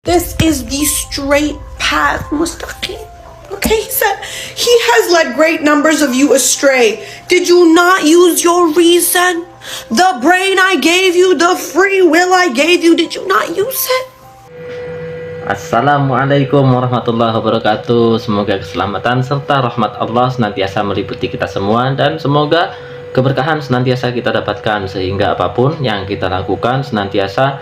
This is the straight path, mustaqim. Okay, he said, he has led great numbers of you astray. Did you not use your reason? The brain I gave you, the free will I gave you, did you not use it? Assalamualaikum warahmatullahi wabarakatuh. Semoga keselamatan serta rahmat Allah senantiasa meliputi kita semua, dan semoga keberkahan senantiasa kita dapatkan, sehingga apapun yang kita lakukan senantiasa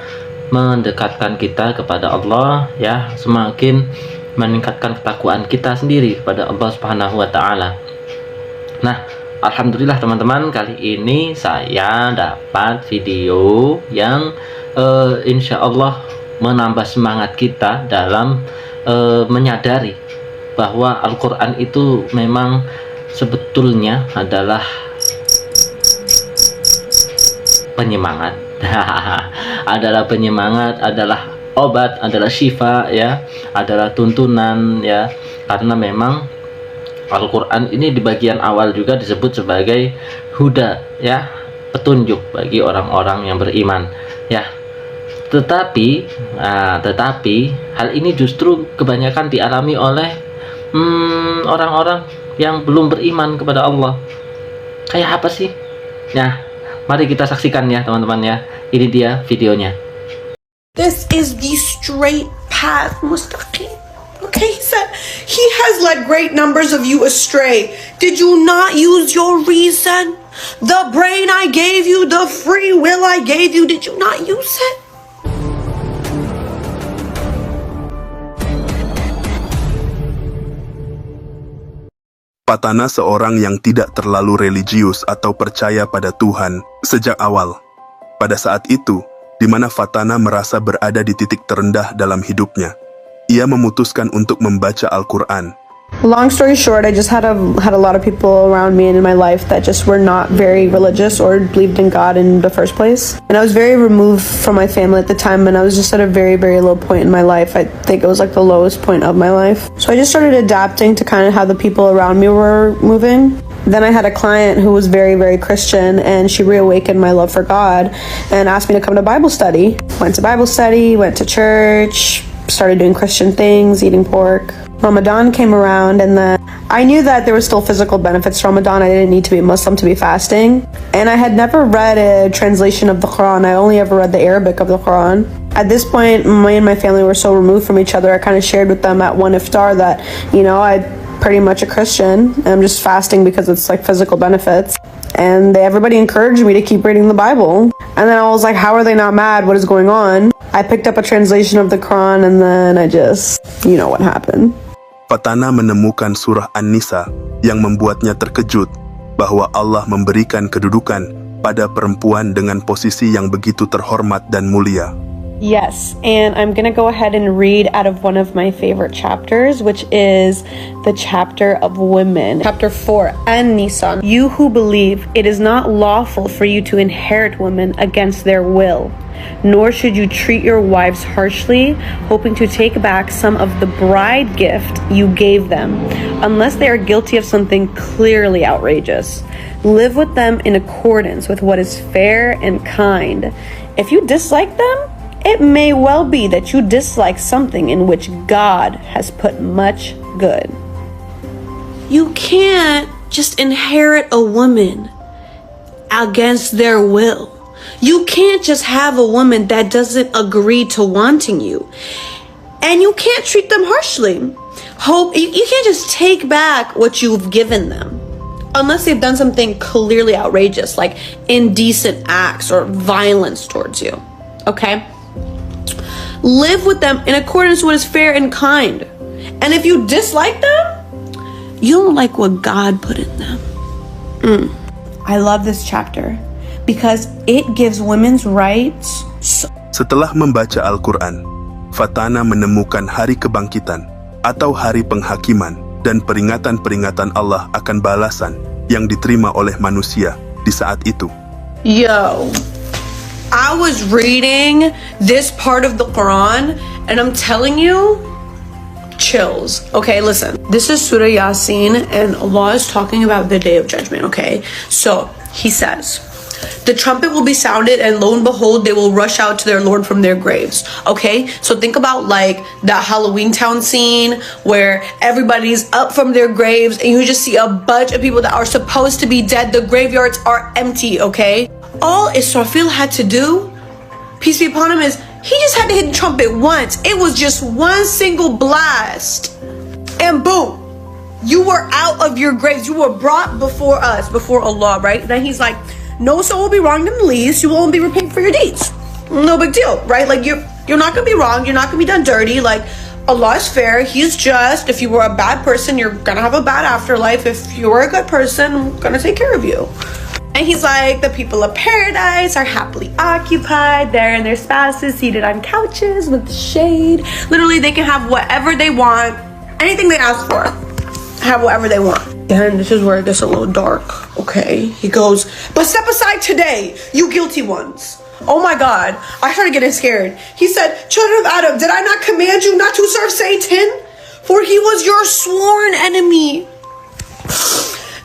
mendekatkan kita kepada Allah, ya, semakin meningkatkan ketakwaan kita sendiri kepada Allah Subhanahu wa taala. Nah, alhamdulillah teman-teman, kali ini saya dapat video yang insya Allah menambah semangat kita dalam menyadari bahwa Al-Quran itu memang sebetulnya adalah penyemangat. Adalah penyemangat, adalah obat, adalah syifa, ya, adalah tuntunan, ya, karena memang Al-Quran ini di bagian awal juga disebut sebagai huda, ya, petunjuk bagi orang-orang yang beriman, ya. Tetapi hal ini justru kebanyakan dialami oleh orang-orang yang belum beriman kepada Allah. Kayak apa sih? Nah, mari kita saksikan ya teman-teman ya. Ini dia videonya. This is the straight path, mustaqim. Okay, he said, he has led great numbers of you astray. Did you not use your reason? The brain I gave you, the free will I gave you, did you not use it? Fatana seorang yang tidak terlalu religius atau percaya pada Tuhan sejak awal. Pada saat itu, di mana Fatana merasa berada di titik terendah dalam hidupnya, ia memutuskan untuk membaca Al-Quran. Long story short, I just had a lot of people around me and in my life that just were not very religious or believed in God in the first place. And I was very removed from my family at the time, and I was just at a very, very low point in my life. I think it was like the lowest point of my life. So I just started adapting to kind of how the people around me were moving. Then I had a client who was very, very Christian, and she reawakened my love for God and asked me to come to Bible study. Went to Bible study, went to church, started doing Christian things, eating pork. Ramadan came around, and then I knew that there was still physical benefits to Ramadan. I didn't need to be Muslim to be fasting. And I had never read a translation of the Quran. I only ever read the Arabic of the Quran. At this point, me and my family were so removed from each other, I kind of shared with them at one iftar that, you know, I'm pretty much a Christian, and I'm just fasting because it's like physical benefits. And everybody encouraged me to keep reading the Bible. And then I was like, how are they not mad? What is going on? I picked up a translation of the Quran, and then I just, you know what happened. Fatana menemukan surah An-Nisa yang membuatnya terkejut bahwa Allah memberikan kedudukan pada perempuan dengan posisi yang begitu terhormat dan mulia. Yes, and I'm going to go ahead and read out of one of my favorite chapters, which is the chapter of women. Chapter 4, An-Nisa. You who believe, it is not lawful for you to inherit women against their will, nor should you treat your wives harshly, hoping to take back some of the bride gift you gave them, unless they are guilty of something clearly outrageous. Live with them in accordance with what is fair and kind. If you dislike them, it may well be that you dislike something in which God has put much good. You can't just inherit a woman against their will. You can't just have a woman that doesn't agree to wanting you. And you can't treat them harshly. You can't just take back what you've given them, unless they've done something clearly outrageous, like indecent acts or violence towards you. Okay? Live with them in accordance with what is fair and kind. And if you dislike them, you don't like what God put in them. I love this chapter because it gives women's rights. Setelah membaca Al-Quran, Fatana menemukan hari kebangkitan atau hari penghakiman dan peringatan-peringatan Allah akan balasan yang diterima oleh manusia di saat itu. Yo, I was reading this part of the Quran, and I'm telling you, chills. Okay, listen. This is Surah Yasin, and Allah is talking about the Day of Judgment, okay? So, He says, the trumpet will be sounded, and lo and behold, they will rush out to their Lord from their graves. Okay, so think about like that Halloween Town scene where everybody's up from their graves and you just see a bunch of people that are supposed to be dead. The graveyards are empty. Okay, all Israfil had to do, peace be upon him, is he just had to hit the trumpet once. It was just one single blast, and boom, you were out of your graves. You were brought before us, before Allah, right? Then he's like, no soul will be wronged in the least. You will only be repaid for your deeds. No big deal, right? Like you're not gonna be wrong. You're not gonna be done dirty. Like Allah is fair. He's just. If you were a bad person, you're gonna have a bad afterlife. If you were a good person, I'm gonna take care of you. And he's like, the people of paradise are happily occupied. They're and their spouses seated on couches with shade. Literally, they can have whatever they want, anything they ask for. Have whatever they want. Then this is where it gets a little dark. Okay, he goes, but step aside today, you guilty ones. Oh my God, I started getting scared. He said, children of Adam, did I not command you not to serve Satan? For he was your sworn enemy.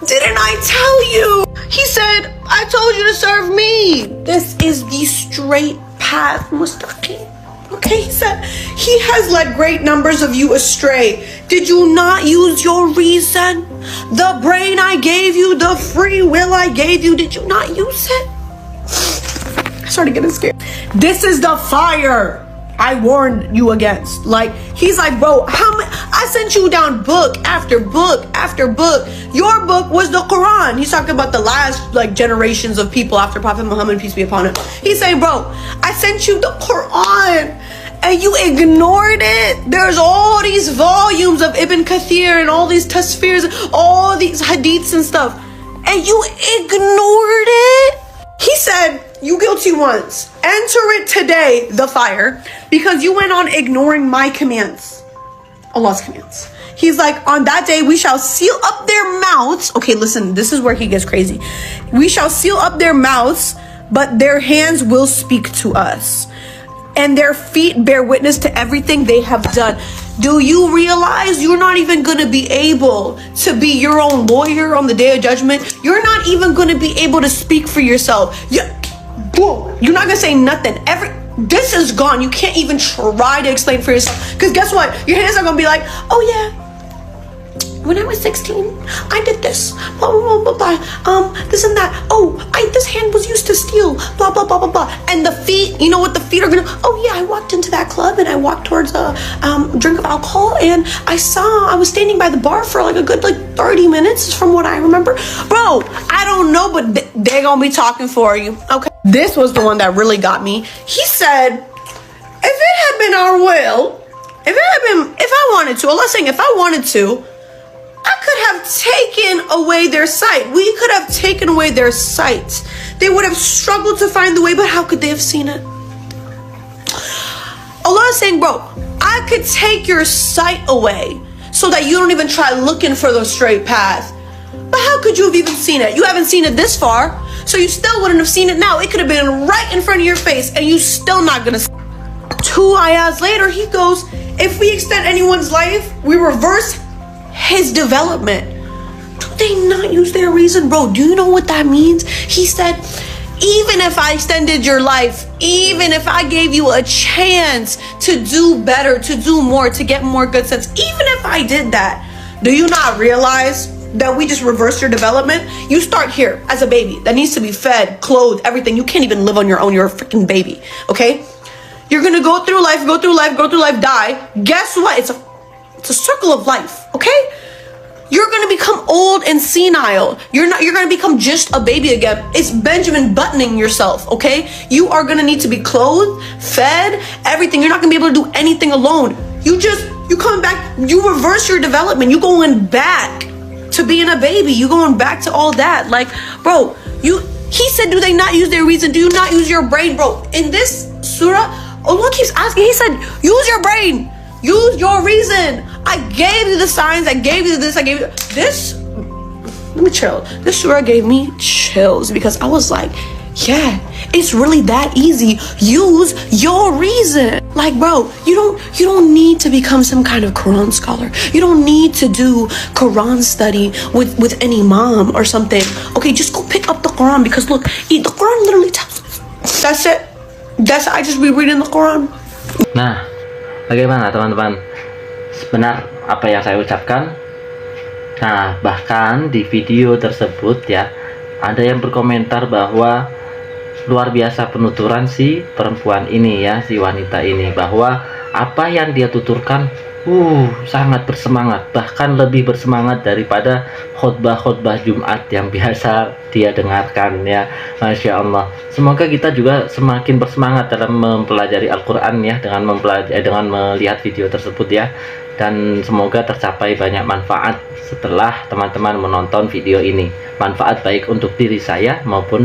Didn't I tell you? He said, I told you to serve me. This is the straight path, mustaqim. Okay, he said, he has led great numbers of you astray. Did you not use your reason? The brain I gave you, the free will I gave you, did you not use it? I started getting scared. This is the fire I warned you against. Like, he's like, bro, I sent you down book after book after book. Your book was the Quran. He's talking about the last like generations of people after Prophet Muhammad, peace be upon him. He's saying, bro, I sent you the Quran and you ignored it. There's all these volumes of Ibn Kathir and all these tasfirs, all these hadiths and stuff, and you ignored it. He said, you guilty ones, enter it today, the fire, because you went on ignoring my commands, Allah's commands. He's like, on that day we shall seal up their mouths. Okay, listen, this is where he gets crazy. We shall seal up their mouths, but their hands will speak to us, and their feet bear witness to everything they have done. Do you realize you're not even going to be able to be your own lawyer on the day of judgment? You're not even going to be able to speak for yourself. You're not going to say nothing. This is gone. You can't even try to explain for yourself. Because guess what? Your hands are going to be like, oh yeah, when I was 16, I did this, blah, blah, blah, blah, blah. This and that. Oh, this hand was used to steal, blah, blah, blah, blah, blah. And the feet, you know what the feet are gonna, oh yeah, I walked into that club and I walked towards a drink of alcohol and I was standing by the bar for like a good 30 minutes from what I remember. Bro, I don't know, but they're gonna be talking for you, okay? This was the one that really got me. He said, if it had been our will, if I wanted to, Allah saying, if I wanted to, I could have taken away their sight. We could have taken away their sight. They would have struggled to find the way, but how could they have seen it? Allah is saying, bro, I could take your sight away so that you don't even try looking for the straight path. But how could you have even seen it? You haven't seen it this far, so you still wouldn't have seen it now. It could have been right in front of your face, and you still not gonna see it. 2 ayahs later, he goes, if we extend anyone's life, we reverse his development. Do they not use their reason? Bro, do you know what that means? He said, even if I extended your life, even if I gave you a chance to do better, to do more, to get more good sense, even if I did that, do you not realize that we just reverse your development? You start here as a baby that needs to be fed, clothed, everything. You can't even live on your own. You're a freaking baby, okay? You're gonna go through life, die. Guess what? It's a circle of life, okay? You're gonna become old and senile. You're gonna become just a baby again. It's Benjamin buttoning yourself, okay? You are gonna need to be clothed, fed, everything. You're not gonna be able to do anything alone. You come back, you reverse your development. You going back to being a baby. You going back to all that. Like, bro, he said, do they not use their reason? Do you not use your brain? Bro, in this surah, Allah keeps asking, he said, use your brain. Use your reason. I gave you the signs. I gave you this. I gave you this. Let me chill. This surah gave me chills because I was like, yeah, it's really that easy. Use your reason. Like, bro, you don't need to become some kind of Quran scholar. You don't need to do Quran study with an imam or something. Okay, just go pick up the Quran, because look, the Quran literally tells us. That's it. I just be reading the Quran. Nah, bagaimana teman-teman? Benar apa yang saya ucapkan? Nah, bahkan di video tersebut ya, ada yang berkomentar bahwa luar biasa penuturan si perempuan ini ya, si wanita ini, bahwa apa yang dia tuturkan sangat bersemangat, bahkan lebih bersemangat daripada khutbah-khutbah Jumat yang biasa dia dengarkan ya. Masya Allah, semoga kita juga semakin bersemangat dalam mempelajari Al-Quran ya, dengan melihat video tersebut ya, dan semoga tercapai banyak manfaat setelah teman-teman menonton video ini, manfaat baik untuk diri saya maupun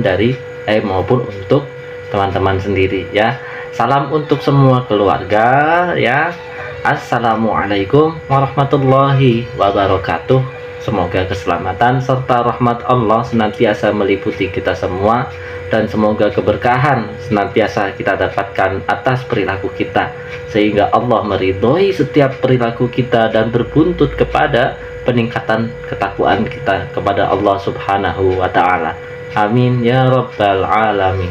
untuk teman-teman sendiri ya. Salam untuk semua keluarga ya. Assalamualaikum warahmatullahi wabarakatuh. Semoga keselamatan serta rahmat Allah senantiasa meliputi kita semua, dan semoga keberkahan senantiasa kita dapatkan atas perilaku kita, sehingga Allah meridhoi setiap perilaku kita dan berbuntut kepada peningkatan ketakwaan kita kepada Allah Subhanahu wa Ta'ala. Amin ya rabbal alamin.